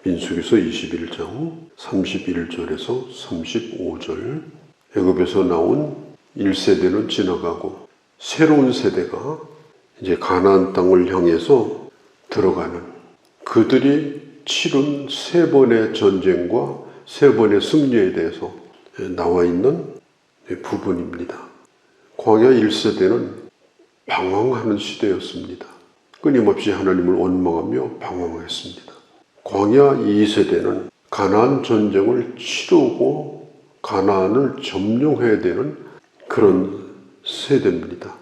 민수기서 21장 31절에서 35절. 애굽에서 나온 1세대는 지나가고 새로운 세대가 이제 가나안 땅을 향해서 들어가는, 그들이 치른 3번의 전쟁과 3번의 승리에 대해서 나와 있는 부분입니다. 광야 1세대는 방황하는 시대였습니다. 끊임없이 하나님을 원망하며 방황했습니다. 광야 2세대는 가나안 전쟁을 치르고 가나안을 점령해야 되는 그런 세대입니다.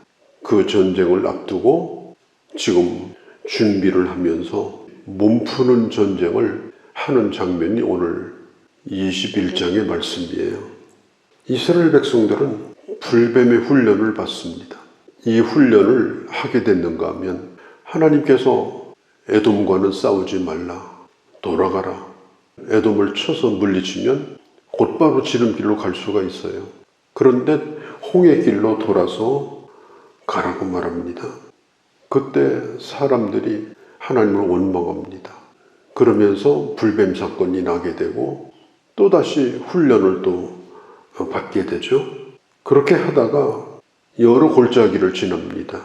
그 전쟁을 앞두고 지금 준비를 하면서 몸푸는 전쟁을 하는 장면이 오늘 21장의 말씀이에요. 이스라엘 백성들은 불뱀의 훈련을 받습니다. 이 훈련을 하게 됐는가 하면 하나님께서 에돔과는 싸우지 말라, 돌아가라, 에돔을 쳐서 물리치면 곧바로 지름길로 갈 수가 있어요. 그런데 홍해길로 돌아서 가라고 말합니다. 그때 사람들이 하나님을 원망합니다. 그러면서 불뱀 사건이 나게 되고 또다시 훈련을 또 받게 되죠. 그렇게 하다가 여러 골짜기를 지납니다.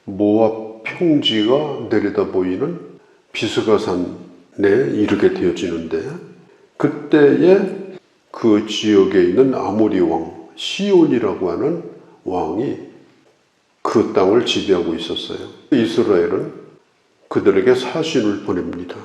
모압 평지가 내려다 보이는 비스가산에 이르게 되어지는데, 그때에 그 지역에 있는 아모리 왕 시온이라고 하는 왕이 그 땅을 지배하고 있었어요. 이스라엘은 그들에게 사신을 보냅니다.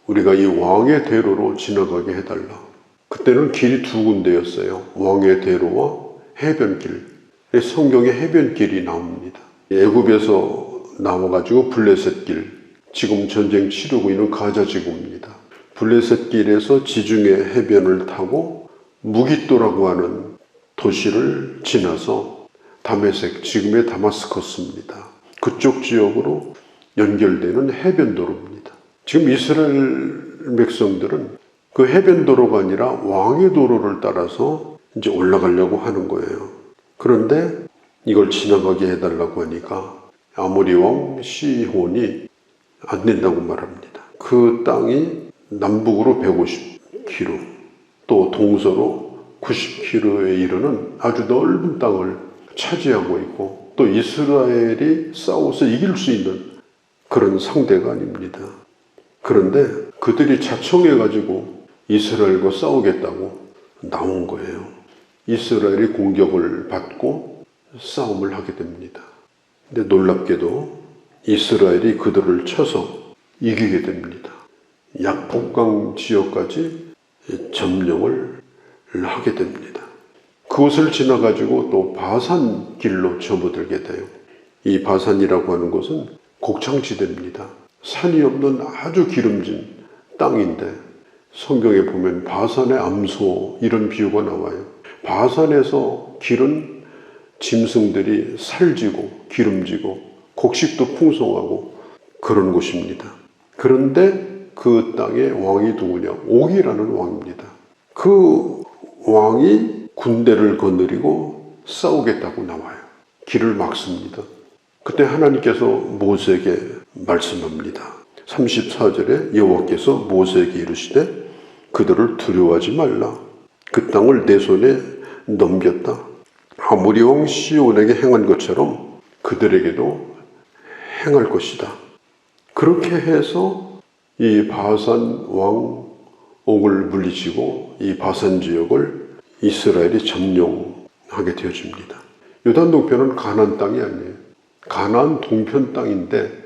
우리가 이 왕의 대로로 지나가게 해달라. 그때는 길이 2군데였어요. 왕의 대로와 해변길. 성경에 해변길이 나옵니다. 애굽에서 나와가지고 블레셋길, 지금 전쟁 치르고 있는 가자 지구입니다. 블레셋길에서 지중해 해변을 타고 무깃도라고 하는 도시를 지나서 다메섹, 지금의 다마스커스입니다. 그쪽 지역으로 연결되는 해변도로입니다. 지금 이스라엘 백성들은 그 해변도로가 아니라 왕의 도로를 따라서 이제 올라가려고 하는 거예요. 그런데 이걸 지나가게 해달라고 하니까 아모리 왕 시혼이 안 된다고 말합니다. 그 땅이 남북으로 150km, 또 동서로 90km에 이르는 아주 넓은 땅을 차지하고 있고, 또 이스라엘이 싸워서 이길 수 있는 그런 상대가 아닙니다. 그런데 그들이 자청해가지고 이스라엘과 싸우겠다고 나온 거예요. 이스라엘이 공격을 받고 싸움을 하게 됩니다. 근데 놀랍게도 이스라엘이 그들을 쳐서 이기게 됩니다. 약복강 지역까지 점령을 하게 됩니다. 그곳을 지나가지고 또 바산 길로 접어들게 돼요. 이 바산이라고 하는 곳은 곡창지대입니다. 산이 없는 아주 기름진 땅인데 성경에 보면 바산의 암소 이런 비유가 나와요. 바산에서 기른 짐승들이 살지고 기름지고 곡식도 풍성하고 그런 곳입니다. 그런데 그 땅의 왕이 누구냐? 옥이라는 왕입니다. 그 왕이 군대를 거느리고 싸우겠다고 나와요. 길을 막습니다. 그때 하나님께서 모세에게 말씀합니다. 34절에 여호와께서 모세에게 이르시되 그들을 두려워하지 말라. 그 땅을 내 손에 넘겼다. 아모리 왕 시온에게 행한 것처럼 그들에게도 행할 것이다. 그렇게 해서 이 바산 왕 옥을 물리치고 이 바산 지역을 이스라엘이 점령하게 되어집니다. 요단 동편은 가나안 땅이 아니에요. 가나안 동편 땅인데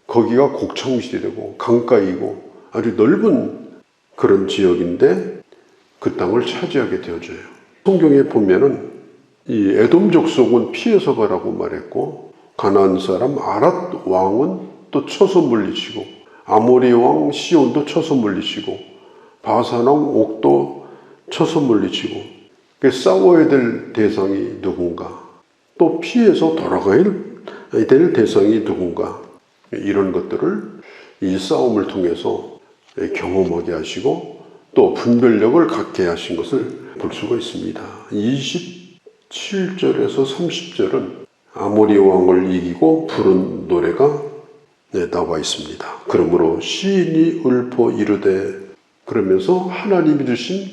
거기가 곡창지대고 강가이고 아주 넓은 그런 지역인데 그 땅을 차지하게 되어져요. 성경에 보면은 이 에돔 족속은 피해서 가라고 말했고, 가나안 사람 아랏 왕은 또 쳐서 물리치고, 아모리 왕 시온도 쳐서 물리치고, 바산 왕 옥도 쳐서 물리치고, 싸워야 될 대상이 누군가, 또 피해서 돌아가야 될 대상이 누군가, 이런 것들을 이 싸움을 통해서 경험하게 하시고 또 분별력을 갖게 하신 것을 볼 수가 있습니다. 27절에서 30절은 아모리 왕을 이기고 부른 노래가 나와 있습니다. 그러므로 시인이 읊어 이르되 그러면서 하나님이 주신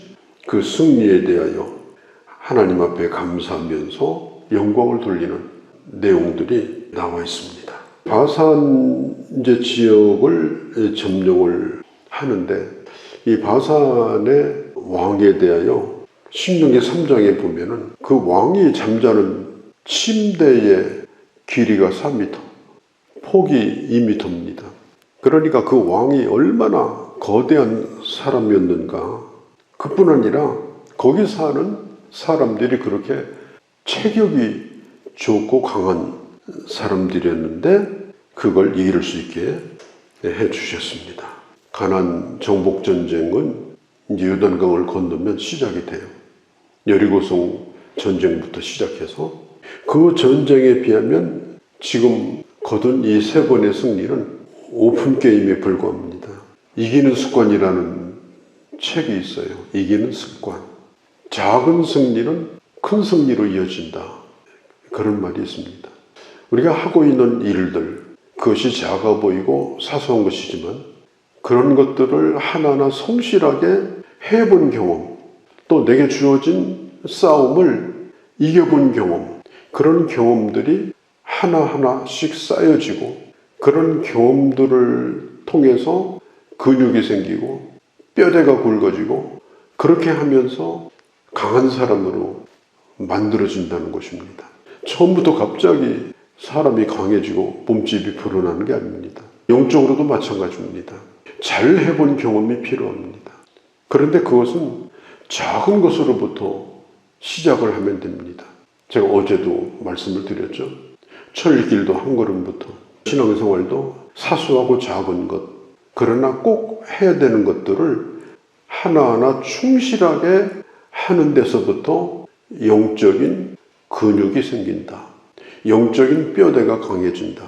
그 승리에 대하여 하나님 앞에 감사하면서 영광을 돌리는 내용들이 나와 있습니다. 바산 이제 지역을 점령을 하는데 이 바산의 왕에 대하여 신명기 3장에 보면은 그 왕이 잠자는 침대의 길이가 4m, 폭이 2m입니다. 그러니까 그 왕이 얼마나 거대한 사람이었는가. 그뿐 아니라 거기 사는 사람들이 그렇게 체격이 좋고 강한 사람들이었는데 그걸 이길 수 있게 해 주셨습니다. 가나안 정복 전쟁은 이제 요단강을 건너면 시작이 돼요. 여리고성 전쟁부터 시작해서 그 전쟁에 비하면 지금 거둔 이 3번의 승리는 오픈 게임에 불과합니다. 이기는 습관이라는 책이 있어요. 이기는 습관. 작은 승리는 큰 승리로 이어진다. 그런 말이 있습니다. 우리가 하고 있는 일들, 그것이 작아 보이고 사소한 것이지만 그런 것들을 하나하나 성실하게 해본 경험, 또 내게 주어진 싸움을 이겨본 경험, 그런 경험들이 하나하나씩 쌓여지고 그런 경험들을 통해서 근육이 생기고 뼈대가 굵어지고 그렇게 하면서 강한 사람으로 만들어진다는 것입니다. 처음부터 갑자기 사람이 강해지고 몸집이 불어나는 게 아닙니다. 영적으로도 마찬가지입니다. 잘 해본 경험이 필요합니다. 그런데 그것은 작은 것으로부터 시작을 하면 됩니다. 제가 어제도 말씀을 드렸죠. 철길도 한 걸음부터, 신앙생활도 사소하고 작은 것, 그러나 꼭 해야 되는 것들을 하나하나 충실하게 하는 데서부터 영적인 근육이 생긴다. 영적인 뼈대가 강해진다.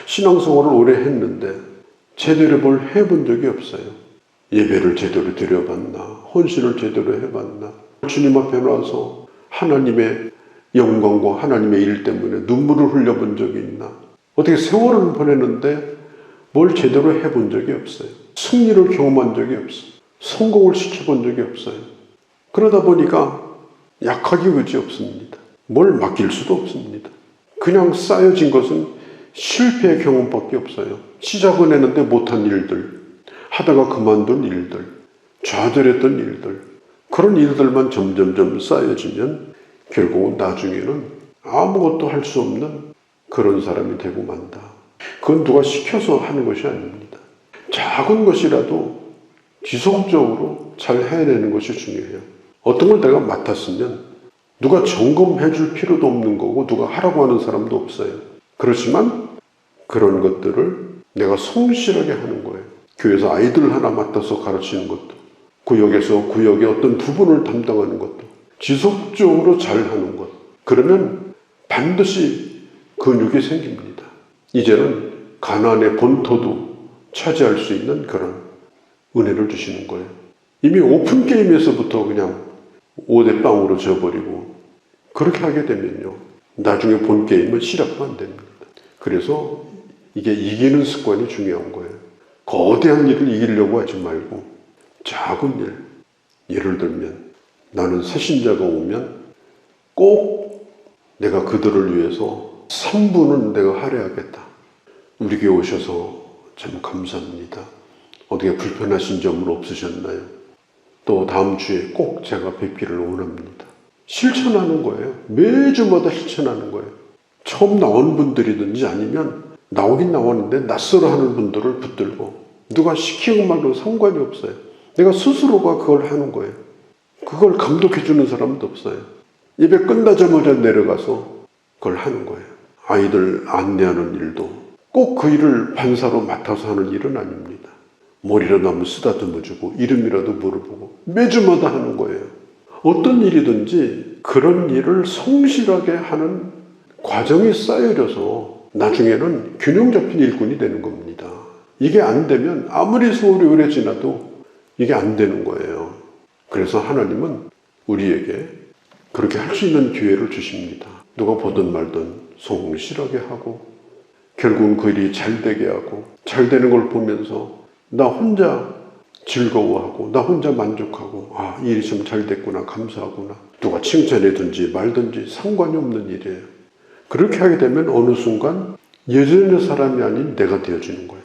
신앙생활을 오래 했는데 제대로 뭘 해본 적이 없어요. 예배를 제대로 드려봤나? 헌신을 제대로 해봤나? 주님 앞에 나와서 하나님의 영광과 하나님의 일 때문에 눈물을 흘려본 적이 있나? 어떻게 세월을 보냈는데 뭘 제대로 해본 적이 없어요. 승리를 경험한 적이 없어요. 성공을 시켜본 적이 없어요. 그러다 보니까 약하기 그지없습니다. 뭘 맡길 수도 없습니다. 그냥 쌓여진 것은 실패의 경험밖에 없어요. 시작은 했는데 못한 일들, 하다가 그만둔 일들, 좌절했던 일들, 그런 일들만 점점점 쌓여지면 결국은 나중에는 아무것도 할 수 없는 그런 사람이 되고 만다. 그건 누가 시켜서 하는 것이 아닙니다. 작은 것이라도 지속적으로 잘 해내는 것이 중요해요. 어떤 걸 내가 맡았으면 누가 점검해 줄 필요도 없는 거고 누가 하라고 하는 사람도 없어요. 그렇지만 그런 것들을 내가 성실하게 하는 거예요. 교회에서 아이들 하나 맡아서 가르치는 것도, 구역에서 구역의 어떤 부분을 담당하는 것도 지속적으로 잘하는 것. 그러면 반드시 근육이 생깁니다. 이제는 가나안의 본토도 차지할 수 있는 그런 은혜를 주시는 거예요. 이미 오픈 게임에서부터 그냥 5대 빵으로 져버리고 그렇게 하게 되면요, 나중에 본 게임은 시작도 안 됩니다. 그래서 이게 이기는 습관이 중요한 거예요. 거대한 일을 이기려고 하지 말고 작은 일, 예를 들면 나는 새신자가 오면 꼭 내가 그들을 위해서 3분은 내가 할애하겠다. 우리 교회 오셔서 참 감사합니다. 어떻게 불편하신 점은 없으셨나요? 또 다음 주에 꼭 제가 뵙기를 원합니다. 실천하는 거예요. 매주마다 실천하는 거예요. 처음 나오는 분들이든지 아니면 나오긴 나왔는데 낯설어 하는 분들을 붙들고 누가 시키는 말로 상관이 없어요. 내가 스스로가 그걸 하는 거예요. 그걸 감독해 주는 사람도 없어요. 예배 끝나자마자 내려가서 그걸 하는 거예요. 아이들 안내하는 일도 꼭 그 일을 반사로 맡아서 하는 일은 아닙니다. 머리라도 한번 쓰다듬어주고 이름이라도 물어보고 매주마다 하는 거예요. 어떤 일이든지 그런 일을 성실하게 하는 과정이 쌓여져서 나중에는 균형 잡힌 일꾼이 되는 겁니다. 이게 안 되면 아무리 세월이 오래 지나도 이게 안 되는 거예요. 그래서 하나님은 우리에게 그렇게 할 수 있는 기회를 주십니다. 누가 보든 말든 성실하게 하고 결국은 그 일이 잘 되게 하고 잘 되는 걸 보면서 나 혼자 즐거워하고 나 혼자 만족하고 일이 좀 잘 됐구나 감사하구나 누가 칭찬해든지 말든지 상관이 없는 일이에요. 그렇게 하게 되면 어느 순간 예전의 사람이 아닌 내가 되어지는 거예요.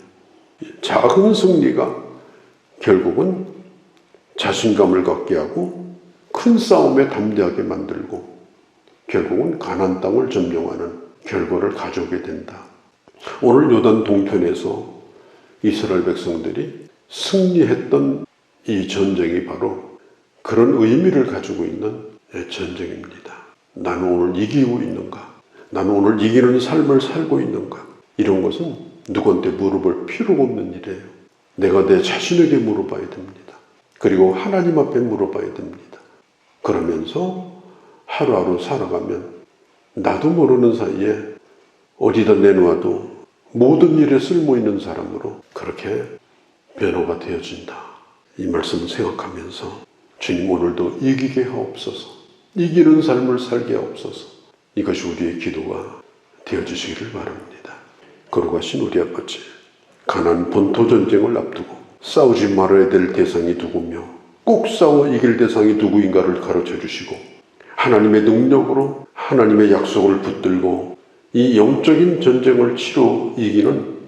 작은 승리가 결국은 자신감을 갖게 하고 큰 싸움에 담대하게 만들고 결국은 가나안 땅을 점령하는 결과를 가져오게 된다. 오늘 요단 동편에서 이스라엘 백성들이 승리했던 이 전쟁이 바로 그런 의미를 가지고 있는 전쟁입니다. 나는 오늘 이기고 있는가? 나는 오늘 이기는 삶을 살고 있는가? 이런 것은 누구한테 물어볼 필요가 없는 일이에요. 내가 내 자신에게 물어봐야 됩니다. 그리고 하나님 앞에 물어봐야 됩니다. 그러면서 하루하루 살아가면 나도 모르는 사이에 어디다 내놓아도 모든 일에 쓸모있는 사람으로 그렇게 변호가 되어진다. 이 말씀을 생각하면서 주님 오늘도 이기게 하옵소서. 이기는 삶을 살게 하옵소서. 이것이 우리의 기도가 되어주시기를 바랍니다. 거룩하신 우리 아버지, 가나안 본토 전쟁을 앞두고 싸우지 말아야 될 대상이 누구며 꼭 싸워 이길 대상이 누구인가를 가르쳐 주시고 하나님의 능력으로 하나님의 약속을 붙들고 이 영적인 전쟁을 치러 이기는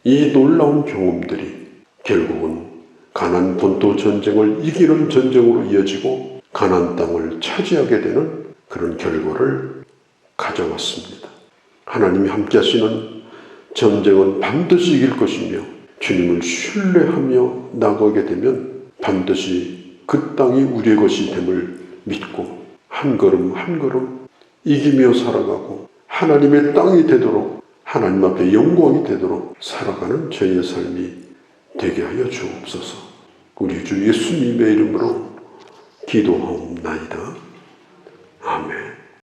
이 놀라운 경험들이 결국은 가나안 본토 전쟁을 이기는 전쟁으로 이어지고 가나안 땅을 차지하게 되는 그런 결과를 가져왔습니다. 하나님이 함께 하시는 전쟁은 반드시 이길 것이며 주님을 신뢰하며 나가게 되면 반드시 그 땅이 우리의 것이 됨을 믿고 한 걸음 한 걸음 이기며 살아가고 하나님의 땅이 되도록 하나님 앞에 영광이 되도록 살아가는 저희의 삶이 되게 하여 주옵소서. 우리 주 예수님의 이름으로 기도하옵나이다.